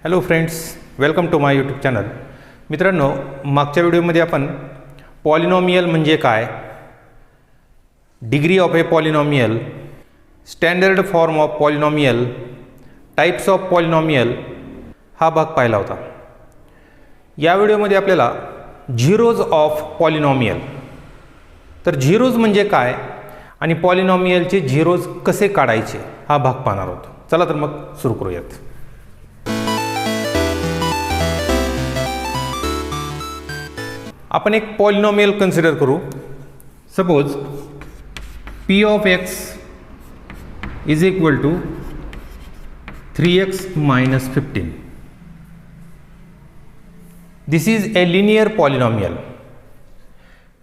Hello friends, welcome to my YouTube channel. मित्रांनो, मागच्या व्हिडिओमध्ये आपण पॉलिनॉमियल म्हणजे काय, degree of a polynomial, standard form of polynomial, types of polynomial हा भाग पाहिला होता. या व्हिडिओमध्ये आपल्याला झिरोज ऑफ पॉलिनॉमियल, तर झिरोज म्हणजे काय आणि पॉलिनॉमियलचे झिरोज कसे काढायचे हा भाग पाहणार आहोत. चला तर मग सुरू करूयात. आपण एक पॉलिनॉमियल कन्सिडर करू. Suppose p of x is equal to 3x minus 15. This is a linear polynomial.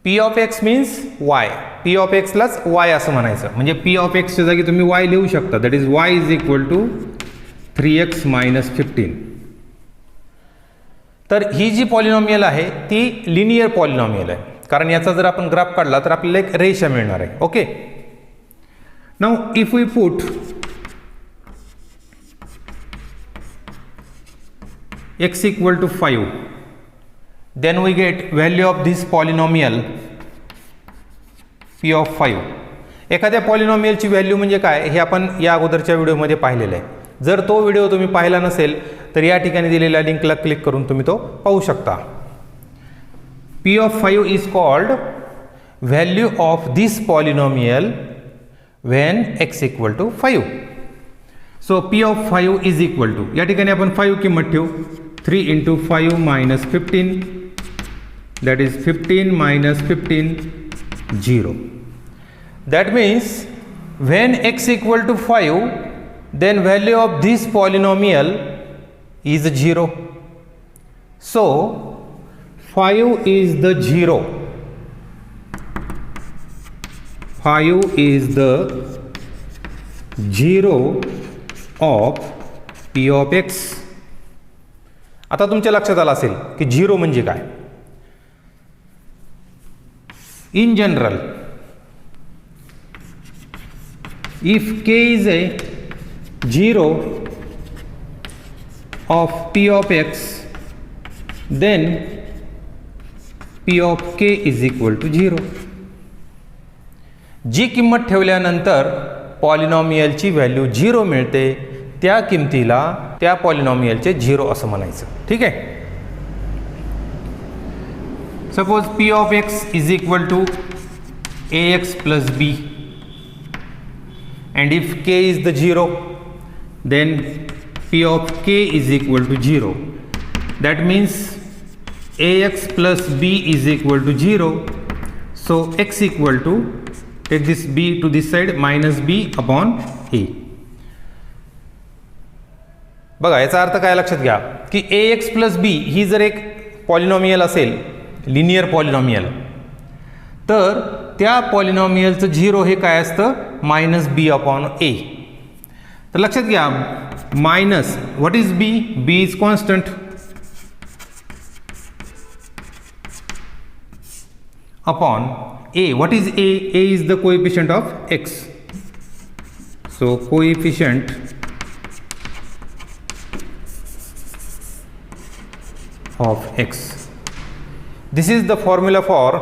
p of x means y. p of x लाच y असं म्हणायचं, म्हणजे p ऑफ x च्या जागी तुम्ही y लिहू शकता. That is y is equal to 3x minus 15. तर ही जी पॉलिनॉमियल आहे ती लिनियर पॉलिनॉमियल आहे, कारण याचा जर आपण ग्राफ काढला तर आपल्याला एक रेषा मिळणार आहे. Okay, now if we put x equal to 5, then we get value of this polynomial p of 5. एखाद्या पॉलिनॉमियलची व्हॅल्यू म्हणजे काय हे आपण या अगोदरच्या व्हिडिओमध्ये पाहिलेलं आहे. जर तो व्हिडिओ तुम्ही पाहिला नसेल तर या ठिकाणी दिलेल्या लिंकला क्लिक करून तुम्ही तो पाहू शकता. p of 5 is called value of this polynomial when x equal to 5. So p of 5 is equal to, या ठिकाणी आपण 5 किंमत ठेवू. 3 into 5 minus 15, that is 15 minus 15, 0. That means when x equal to 5, then value of this polynomial is 0. So 5 is the 0. 5 is the 0 of p of x. आता तुमच्या लक्षात आलं असेल की 0 म्हणजे काय. In general, if k is a 0 of p of x, then p of k is equal to 0. जी किंमत ठेवल्यानंतर पॉलिनॉमियलची व्हॅल्यू 0 मिळते त्या किमतीला त्या पॉलिनॉमियलचे 0 असं म्हणायचं. ठीक आहे. Suppose p of x is equal to ax plus b, and if k is the 0, then p of k is equal to 0. That means ax plus b is equal to 0. So x equal to, take this b to this side, minus b upon a. बघा, याचा अर्थ काय लक्षात घ्या की ax plus b ही जर एक polynomial असेल, लिनियर पॉलिनॉमियल, तर त्या पॉलिनॉमियलचं 0 हे काय असतं, मायनस बी अपॉन ए. तर लक्षात घ्या, minus what is b, b is constant, upon a, what is a, a is the coefficient of x. So coefficient of x. This is the formula for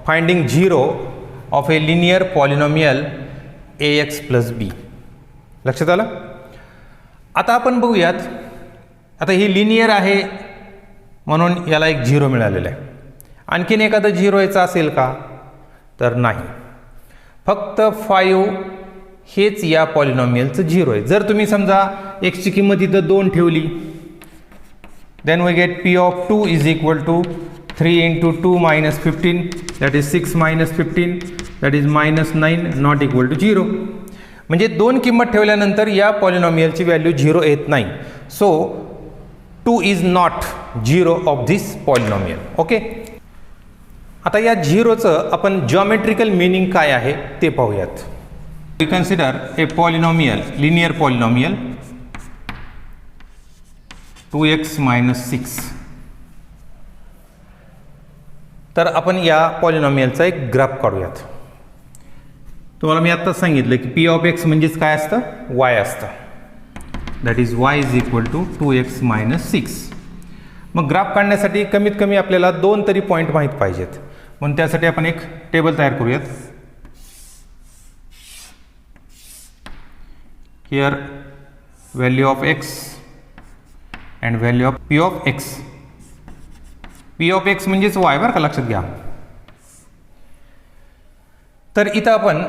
finding 0 of a linear polynomial ax plus b. लक्षात आलं. आता आपण बघूयात, आता ही linear आहे म्हणून याला एक 0 मिळालेला आहे. आणखीन एखादं 0 याचा असेल का, तर नाही. फक्त 5 हेच या पॉलिनॉमियलचं 0 आहे. जर तुम्ही समजा एक्सची किंमत इथं 2 ठेवली, then we get p of 2 is equal to 3 into 2 minus 15, that is 6 minus 15, that is minus 9, not equal to 0. म्हणजे 2 किंमत ठेवल्यानंतर या पॉलिनॉमियलची व्हॅल्यू 0 येत नाही. So 2 is not 0 of this polynomial. Okay, आता या 0चं आपण जॉमेट्रिकल मिनिंग काय आहे ते पाहूयात. We consider a polynomial, linear polynomial 2x minus 6. तर आपण या पॉलिनॉमियलचा एक ग्राफ काढूयात. तुम्हाला मी आत्ताच सांगितलं की p ऑफ x म्हणजेच काय असतं, y असतं. That is y is equal to 2x minus 6. मग ग्राफ काढण्यासाठी कमीत कमी आपल्याला 2 तरी पॉईंट माहीत पाहिजेत, म्हणून त्यासाठी आपण एक टेबल तयार करूयात. Here value of x and value of p of x. p of x म्हणजेच y बरं का, लक्षात घ्या. तर इथं आपण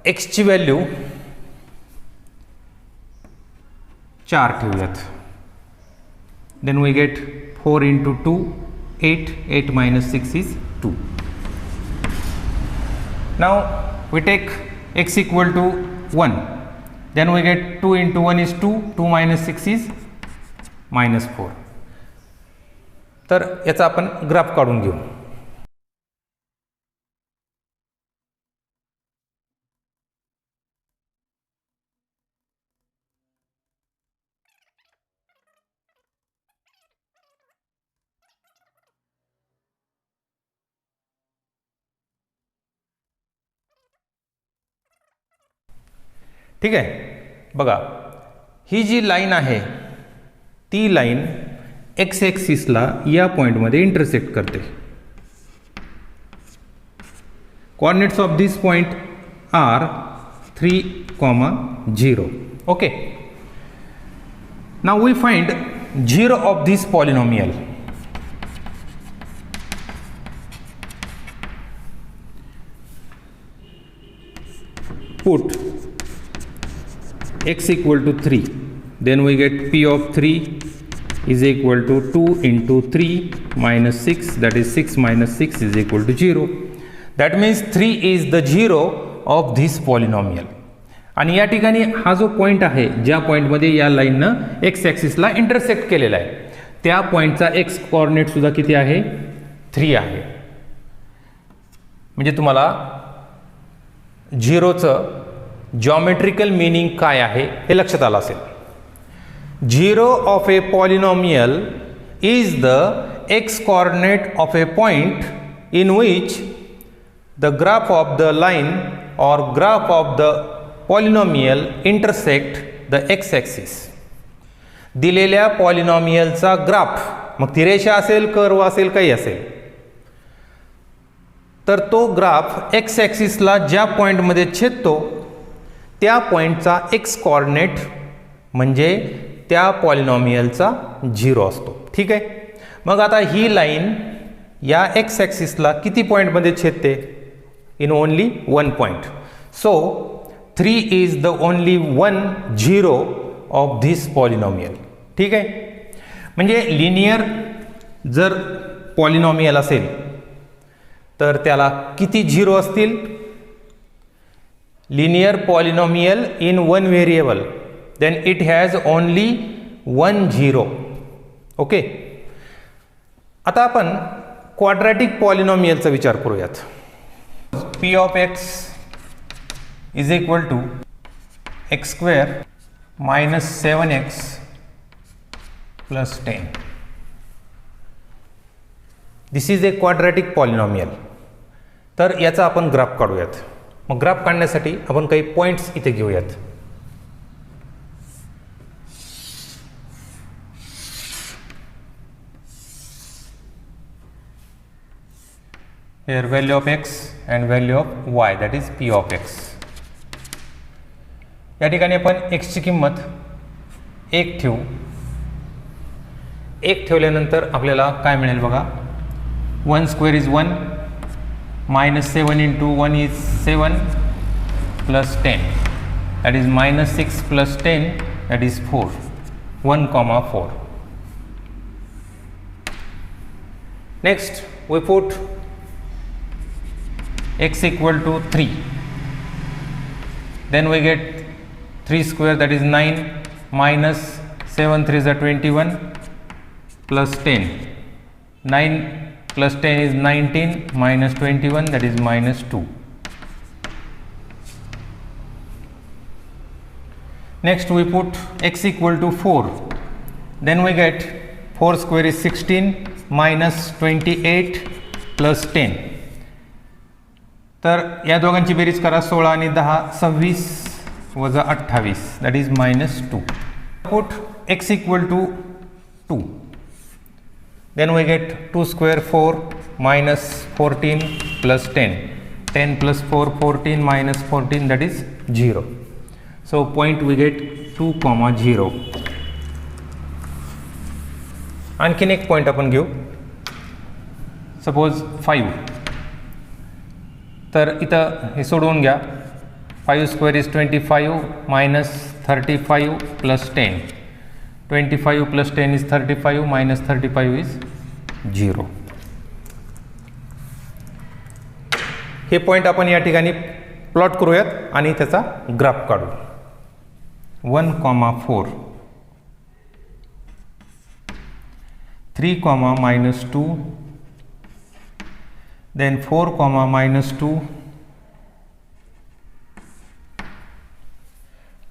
x ची व्हॅल्यू 4 ठेवूयात. Then we get 4 into 2 8. 8 minus 6 is 2. Now we take x equal to 1. Then we get 2 into 1 is 2. 2 minus 6 is minus 4. तर याचा आपण ग्राफ काढून घेऊ. ठीक आहे, बघा ही जी लाईन आहे ती लाईन एक्स ॲक्सिसला या पॉईंटमध्ये इंटरसेक्ट करते. Coordinates of this point are 3, 0. Okay, now we find 0 of this polynomial. Put x equal to 3, then we get p of 3 is equal to 2 into 3 minus 6, that is 6 minus 6 is equal to 0. That means 3 is the 0 of this polynomial. आणि या ठिकाणी हा जो point आहे, ज्या पॉईंटमध्ये या लाईननं x ॲक्सिसला intersect केलेला आहे, त्या पॉईंटचा एक्स कोऑर्डिनेट सुद्धा किती आहे? 3 आहे. म्हणजे तुम्हाला 0चं जॉमेट्रिकल मीनिंग काय आहे हे लक्षात आलं असेल. 0 of a polynomial is the x coordinate of a point in which the graph of the line और graph of the polynomial intersect the x axis. दिलेल्या पॉलिनॉमियलचा ग्राफ, मग ती रेषा असेल, कर्व असेल, काही असेल, तर तो ग्राफ एक्स ॲक्सिसला ज्या पॉईंटमध्ये छेदतो त्या पॉईंटचा एक्स कोऑर्डिनेट म्हणजे त्या पॉलिनॉमियलचा 0 असतो. ठीक आहे, मग आता ही लाईन या एक्स ॲक्सिसला किती पॉईंटमध्ये छेदते? In only 1 point. So 3 is the only 1 0 of this polynomial. ठीक आहे, म्हणजे लिनियर जर पॉलिनॉमियल असेल तर त्याला किती 0 असतील? linear polynomial in one variable, then it has only 1 0. Okay, आता आपण क्वाड्रॅटिक पॉलिनॉमियलचा विचार करूयात. p of x is equal to x square minus 7x plus 10. This is a quadratic polynomial. तर याचा आपण ग्राफ काढूयात. मग ग्राफ काढण्यासाठी आपण काही पॉईंट्स इथे घेऊयात. Here value of x and value of y, that is p of x. या ठिकाणी आपण x ची किंमत 1 ठेवू. 1 ठेवल्यानंतर आपल्याला काय मिळेल बघा. 1 square is 1, minus 7 into 1 is 7 plus 10, that is minus 6 plus 10, that is 4. 1, 4. Next we put x equal to 3, then we get 3 square, that is 9, minus 7 3 is 21 plus 10. 9 plus 10 is 19, minus 21, that is minus 2. Next we put x equal to 4, then we get 4 square is 16, minus 28 plus 10. तर या दोघांची बेरीज करा. 16 आणि 10 26 वजा 28, that is minus 2. Put x equal to 2. Then we get 2 square 4 minus 14 plus 10. 10 plus 4, 14 minus 14, that is 0. So point we get 2, 0. आणखीन एक point आपण घेऊ. सपोज 5. तर इथं हे सोडवून घ्या. 5 square is 25 minus 35 plus 10. 25 plus 10 is 35 minus 35 is 0. हे पॉईंट आपण या ठिकाणी प्लॉट करूयात आणि त्याचा ग्राफ काढू. 1, 4, 3, -2, then 4, -2,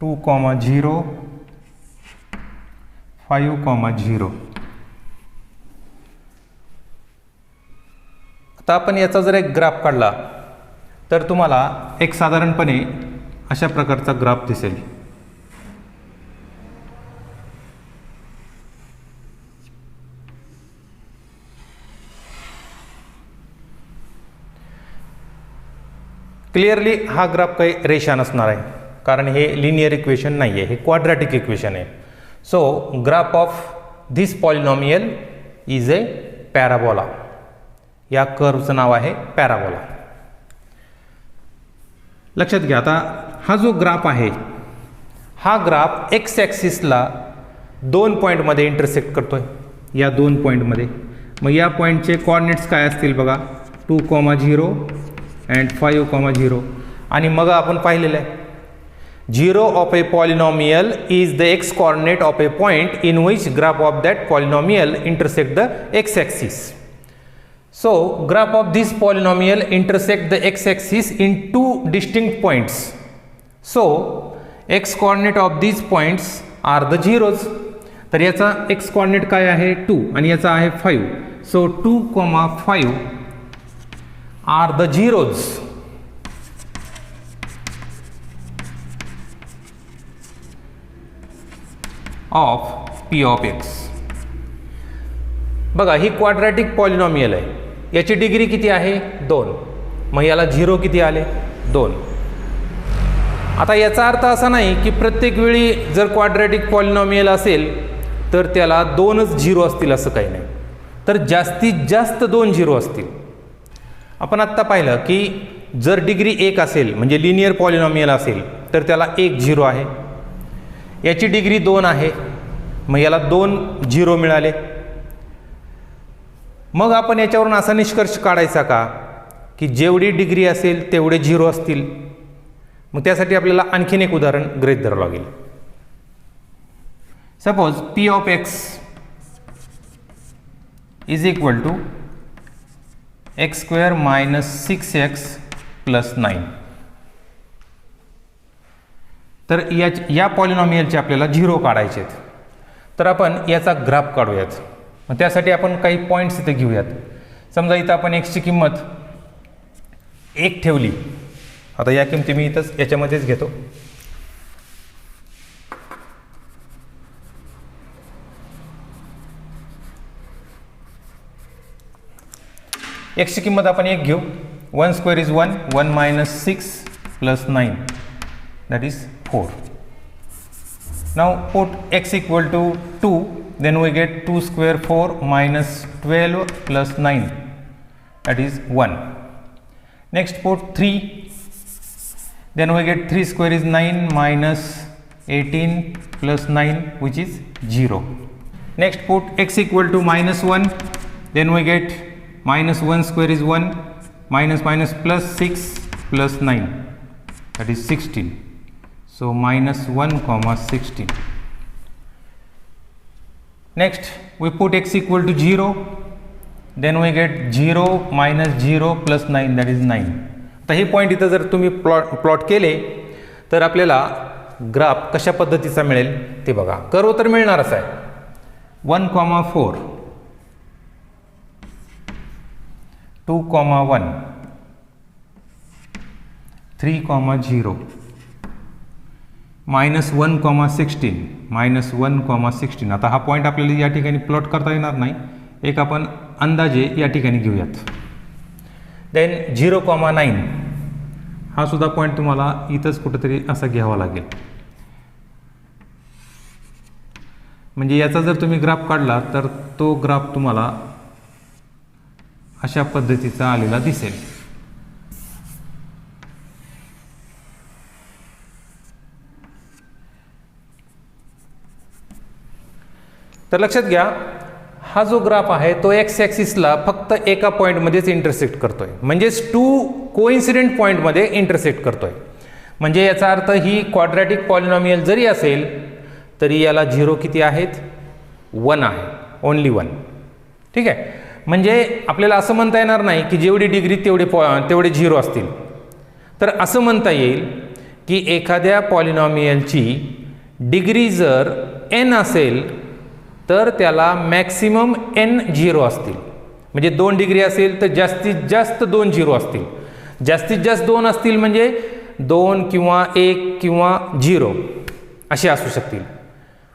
2, 0, 5, 0. आता आपण याचा जर एक ग्राफ काढला तर तुम्हाला एक साधारणपणे अशा प्रकारचा ग्राफ दिसेल. क्लिअरली हा ग्राफ काही रेषा नसणार आहे, कारण हे लिनियर इक्वेशन नाही आहे, हे क्वाड्रॅटिक इक्वेशन आहे. So graph of this polynomial is a parabola. या कर्वचं नाव आहे पॅराबोला. लक्षात घ्या. आता हा जो ग्राफ आहे, हा ग्राफ एक्स ॲक्सिसला 2 पॉईंटमध्ये इंटरसेक्ट करतोय, या 2 पॉईंटमध्ये. मग या पॉईंटचे कोऑर्डिनेट्स काय असतील बघा, 2, 0 अँड 5, 0. आणि मग आपण पाहिलेलं आहे 0 of a polynomial is the x coordinate of a point in which graph of that polynomial intersect the x axis. So graph of this polynomial intersect the x-axis in 2 distinct points. So x coordinate of these points are the zeros. तर याचा x coordinate काय आहे 2 आणि याचा आहे 5. So 2, 5 are the zeros of p of x. बघा ही quadratic polynomial आहे, याची डिग्री किती आहे 2. मग याला 0 किती आले 2. आता याचा अर्थ असा नाही की प्रत्येक वेळी जर क्वाड्रॅटिक पॉलिनॉमियल असेल तर त्याला 2च 0 असतील असं काही नाही, तर जास्तीत जास्त 2 0 असतील. आपण आत्ता पाहिलं की जर डिग्री 1 असेल म्हणजे लिनियर पॉलिनॉमियल असेल तर त्याला 1 0 आहे. याची डिग्री 2 आहे, मग याला 2 0 मिळाले. मग आपण याच्यावरून असा निष्कर्ष काढायचा का की जेवढी डिग्री असेल तेवढे 0 असतील. मग त्यासाठी आपल्याला आणखीन एक उदाहरण गृहीत धरावं लागेल. Suppose p of x is equal to x² minus 6x plus 9. तर या पॉलिनॉमियलचे आपल्याला 0 काढायचे आहेत. तर आपण याचा ग्राफ काढूयात. मग त्यासाठी आपण काही पॉईंट्स इथे घेऊयात. समजा इथं आपण x ची किंमत 1 ठेवली. आता या किमती मी इथंच याच्यामध्येच घेतो. x ची किंमत आपण 1 घेऊ. 1 square is 1, 1 minus 6 plus 9, that is 4. Now put x equal to 2. Then we get 2 square 4 minus 12 plus 9, that is 1. Next put 3. Then we get 3 square is 9 minus 18 plus 9, which is 0. Next put x equal to -1. Then we get -1 square is 1 minus plus 6 plus 9, that is 16. So -1, 16. Next we put x equal to 0. Then we get 0 minus 0 plus 9, that is 9. आता हे point इथं जर तुम्ही plot केले तर आपल्याला graph कशा पद्धतीचा मिळेल ते बघा. कर्व तर मिळणारच आहे. 1, 4, 2, 1, 3, 0, -1,16 -1,16. आता हा पॉईंट आपल्याला या ठिकाणी प्लॉट करता येणार नाही, एक आपण अंदाजे या ठिकाणी घेऊयात. देन 0,9 हा सुद्धा पॉईंट तुम्हाला इथंच कुठेतरी असा घ्यावा लागेल. म्हणजे याचा जर तुम्ही ग्राफ काढला तर तो ग्राफ तुम्हाला अशा पद्धतीचा आलेला दिसेल. तर लक्षात घ्या, हा जो ग्राफ आहे तो एक्स ॲक्सिसला फक्त एका पॉईंटमध्येच इंटरसेक्ट करतोय, म्हणजेच 2 कोइन्सिडेंट पॉईंटमध्ये इंटरसेक्ट करतोय. म्हणजे याचा अर्थ ही क्वाड्रॅटिक पॉलिनॉमियल जरी असेल तरी याला 0 किती आहेत? 1 आहे, ओनली 1. ठीक आहे. म्हणजे आपल्याला असं म्हणता येणार नाही की जेवढी डिग्री तेवढे 0 असतील. तर असं म्हणता येईल की एखाद्या पॉलिनॉमियलची डिग्री जर n असेल तर त्याला मॅक्सिमम n 0 असतील. म्हणजे 2 डिग्री असेल तर जास्तीत जास्त 2 0 असतील. जास्तीत जास्त 2 असतील म्हणजे 2 किंवा 1 किंवा 0 असे असू शकतील.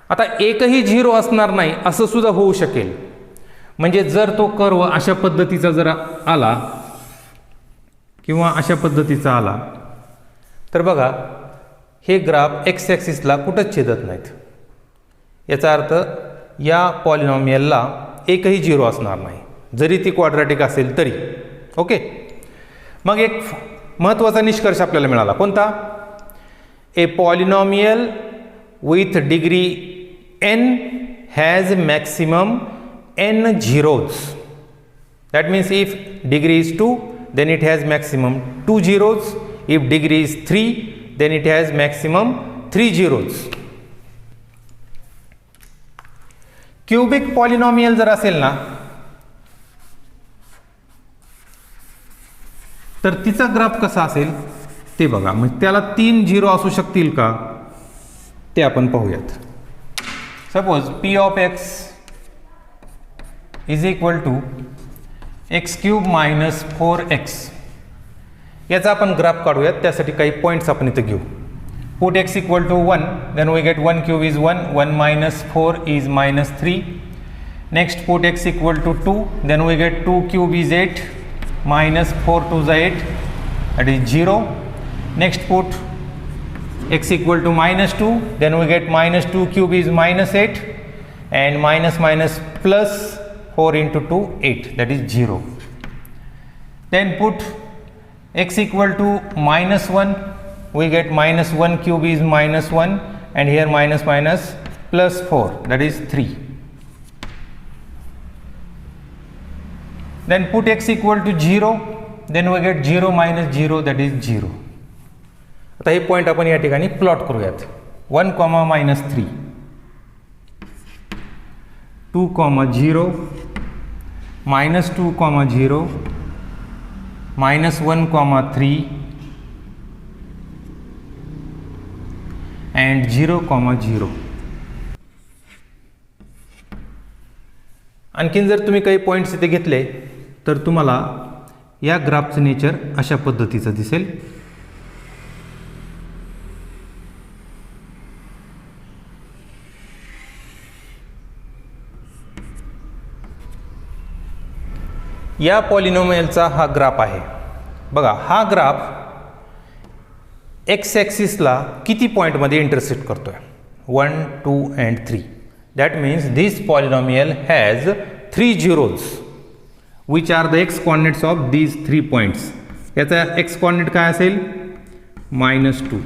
आता एकही 0 असणार नाही असं सुद्धा होऊ शकेल. म्हणजे जर तो कर्व अशा पद्धतीचा जर आला किंवा अशा पद्धतीचा आला तर बघा हे ग्राफ एक्स ॲक्सिसला कुठंच छेदत नाहीत. याचा अर्थ या पॉलिनॉमियलला एकही 0 असणार नाही, जरी ती क्वाड्रॅटिक असेल तरी. ओके. मग एक महत्त्वाचा निष्कर्ष आपल्याला मिळाला, कोणता? A polynomial with degree n has maximum n zeros. That means if degree is 2 then it has maximum 2 zeros. If degree is 3 then it has maximum 3 zeros. Cubic polynomial जर असेल ना तर तिचा ग्राफ कसा असेल ते बघा. मग त्याला 3 0 असू शकतील का ते आपण पाहूयात. Suppose p of x is equal to x cube minus 4x. याचा आपण ग्राफ काढूयात. त्यासाठी काही पॉईंट्स आपण इथे घेऊ. Put x equal to 1, then we get 1 cube is 1, 1 minus 4 is minus 3. Next put x equal to 2, then we get 2 cube is 8, minus 4 to the 8, that is 0. Next put x equal to minus 2, then we get minus 2 cube is minus 8, and minus minus plus 4 into 2, 8, that is 0. Then put x equal to minus 1, we get minus 1 cube is minus 1, and here minus minus plus 4, that is 3. Then put x equal to 0, then we get 0 minus 0, that is 0. आता हे point आपण या ठिकाणी plot करूयात. 1, -3, 2, 0, -2, 0, -1, 3 and 0, 0. आणखीन जर तुम्ही काही पॉईंट्स इथे घेतले तर तुम्हाला या ग्राफचं नेचर अशा पद्धतीचं दिसेल. या पॉलिनॉमियलचा हा ग्राफ आहे. बघा हा ग्राफ एक्स ॲक्सिसला किती पॉईंटमध्ये इंटरसेक्ट करतोय? 1, 2 and 3. That means this polynomial has 3 zeros which are the x coordinates of these 3 points. याचा एक्स कॉर्डिनेट काय असेल? -2.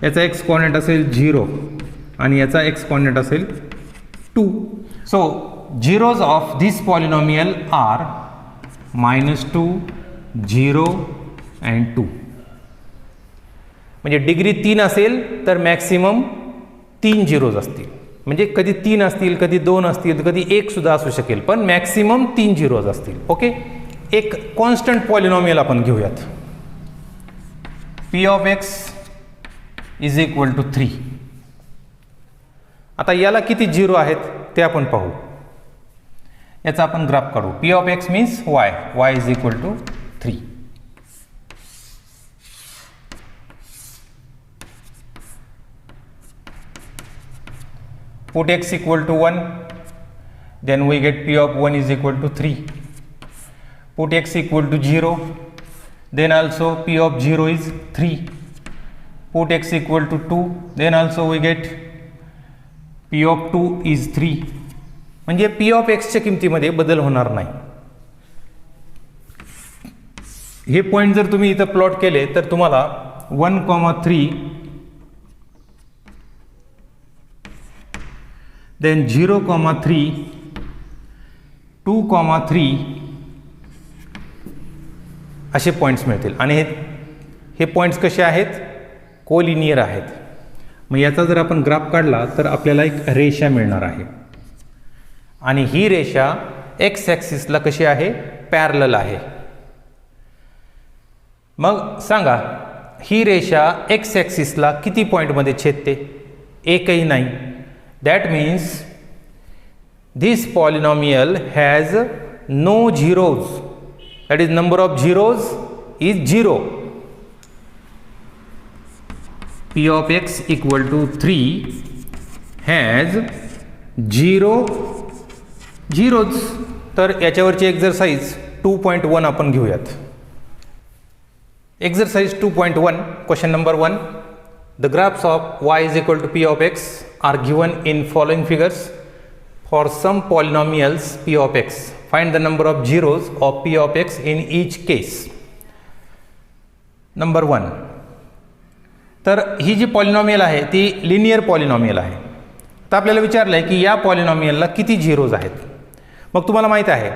याचा एक्स कॉर्डिनेट असेल 0 आणि याचा एक्स कॉर्डिनेट असेल 2. So zeros of this polynomial are -2, 0 and 2. म्हणजे डिग्री 3 असेल तर मॅक्सिमम 3 zeros असतील. म्हणजे कधी 3 असतील, कधी 2 असतील, कधी 1 सुद्धा असू शकेल, पण मॅक्सिमम 3 zeros असतील. ओके. एक कॉन्स्टंट पॉलिनॉमियल आपण घेऊयात. p of x is equal to 3. आता याला किती 0 आहेत ते आपण पाहू. याचा आपण ग्राफ काढू. p of x means y is equal to 3. Put x equal to 1, then we get p of 1 is equal to 3. Put x equal to 0, then also p of 0 is 3. Put x equal to 2, then also we get p of 2 is 3. म्हणजे p of x च्या किमतीमध्ये बदल होणार नाही. हे point जर तुम्ही इथं प्लॉट केले तर तुम्हाला 1,3 then 0,3 2,3 असे पॉईंट्स मिळतील आणि हे पॉईंट्स कसे आहेत? कोलिनियर आहेत. मग याचा जर आपण ग्राफ काढला तर आपल्याला एक रेषा मिळणार आहे आणि ही रेषा एक्स ॲक्सिसला कशी आहे? पॅरलल आहे. मग सांगा ही रेषा एक्स ॲक्सिसला किती पॉईंटमध्ये छेदते? एकही नाही. That means this polynomial has no zeros, that is number of zeros is 0. P of x equal to 3 has 0 zeros. तर याच्यावरची एक्सरसाइज 2.1 आपण घेऊयात. Exercise 2.1 question number 1. The graphs of y is equal to p of x are given in following figures. For some polynomials p of x, find the number of zeros of p of x in each case. Number 1. तर ही जी polynomial आहे ती linear polynomial आहे. तर आपल्याला विचारलं आहे की या पॉलिनॉमियलला किती झिरोज आहेत. मग तुम्हाला माहीत आहे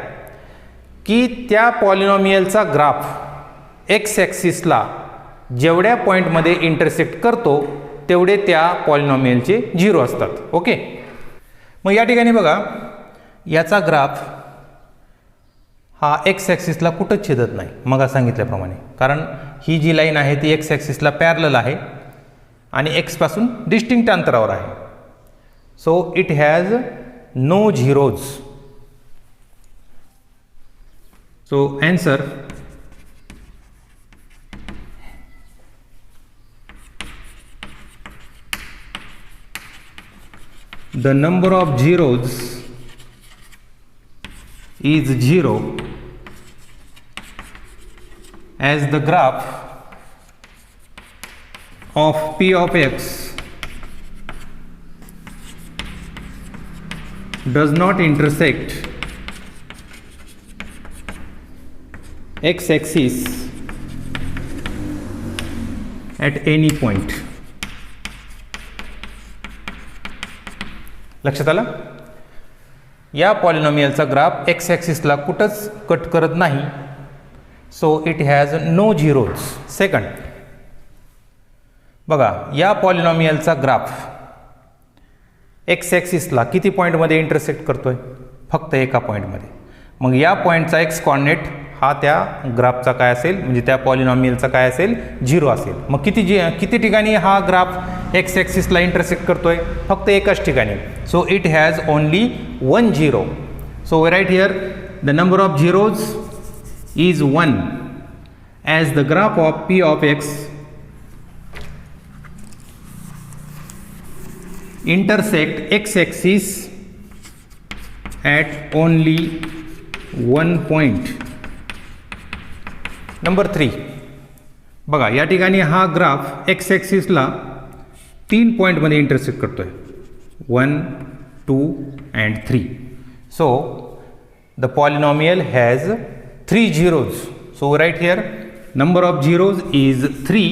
की त्या पॉलिनॉमियलचा ग्राफ एक्स ॲक्सिसला जेवढ्या पॉईंटमध्ये इंटरसेक्ट करतो तेवढे त्या पॉलिनॉमियलचे झिरो असतात. ओके. मग या ठिकाणी बघा याचा ग्राफ हा एक्स ॲक्सिसला कुठंच छेदत नाही मग सांगितल्याप्रमाणे, कारण ही जी लाईन आहे ती एक्स ॲक्सिसला पॅरलल आहे आणि एक्सपासून डिस्टिंक्ट अंतरावर आहे. So it has no zeros. So answer the number of zeros is 0 as the graph of p of x does not intersect x axis at any point. लक्षात आलं? या पॉलिनॉमियलचा graph x ॲक्सिसला कुठंच cut करत नाही. So it has no zeros. Second बघा या पॉलिनॉमियलचा graph x ॲक्सिसला किती पॉईंटमध्ये इंटरसेक्ट करतोय? फक्त एका पॉईंटमध्ये. मग या पॉईंटचा एक्स कॉर्डिनेट हा त्या ग्राफचा काय असेल, म्हणजे त्या पॉलिनॉमियलचा काय असेल? 0 असेल. मग किती ठिकाणी हा ग्राफ एक्स ॲक्सिसला इंटरसेक्ट करतोय? फक्त एकाच ठिकाणी. So it has only 1 0. So we write here the number of zeros is 1 as the graph of p of x intersect x axis at only 1 point. Number 3 बघा या ठिकाणी हा ग्राफ एक्स ॲक्सिसला 3 पॉईंटमध्ये intersect करतोय. 1 2 and 3. So the polynomial has 3 zeros. So right here number of zeros is 3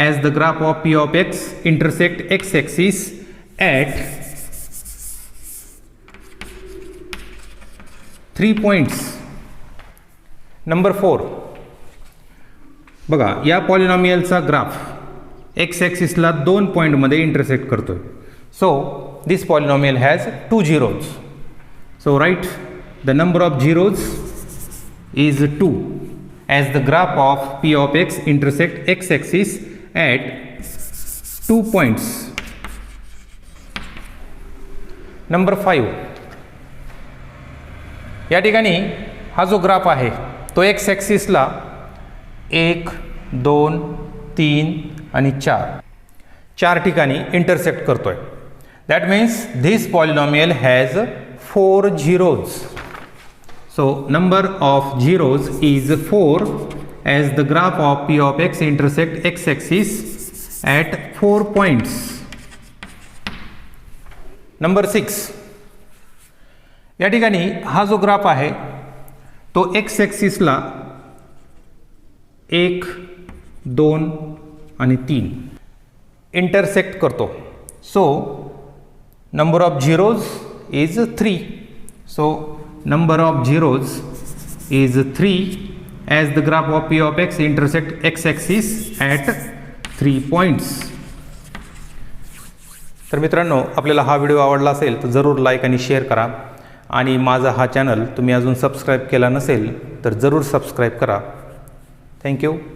as the graph of p of x intersect x axis at 3 points. Number 4 बघा या पॉलिनॉमियलचा graph x ॲक्सिसला 2 पॉईंटमध्ये intersect करतोय. So this polynomial has 2 zeros. So write the number of zeros is 2 as the graph of p of x intersect x axis at 2 points. Number 5 या ठिकाणी हा जो graph आहे तो एक्स ॲक्सिसला 1 2 3 आणि 4 ठिकाणी इंटरसेक्ट करतोय. That means this polynomial has 4 zeros. So number of zeros is 4 as the graph of p of x intersect x-axis at 4 points. Number 6. या ठिकाणी हा जो ग्राफ आहे तो एक्स ॲक्सिसला 1, 2 आणि 3 इंटरसेक्ट करतो. So number of zeros is 3. So number of zeros is 3 as the graph of p of x intersect x-axis at 3 points. तर मित्रांनो, आपल्याला हा व्हिडिओ आवडला असेल तर जरूर लाईक आणि शेअर करा आणि माझा हा चॅनल तुम्ही अजून सबस्क्राईब केला नसेल तर जरूर सबस्क्राईब करा. थँक्यू.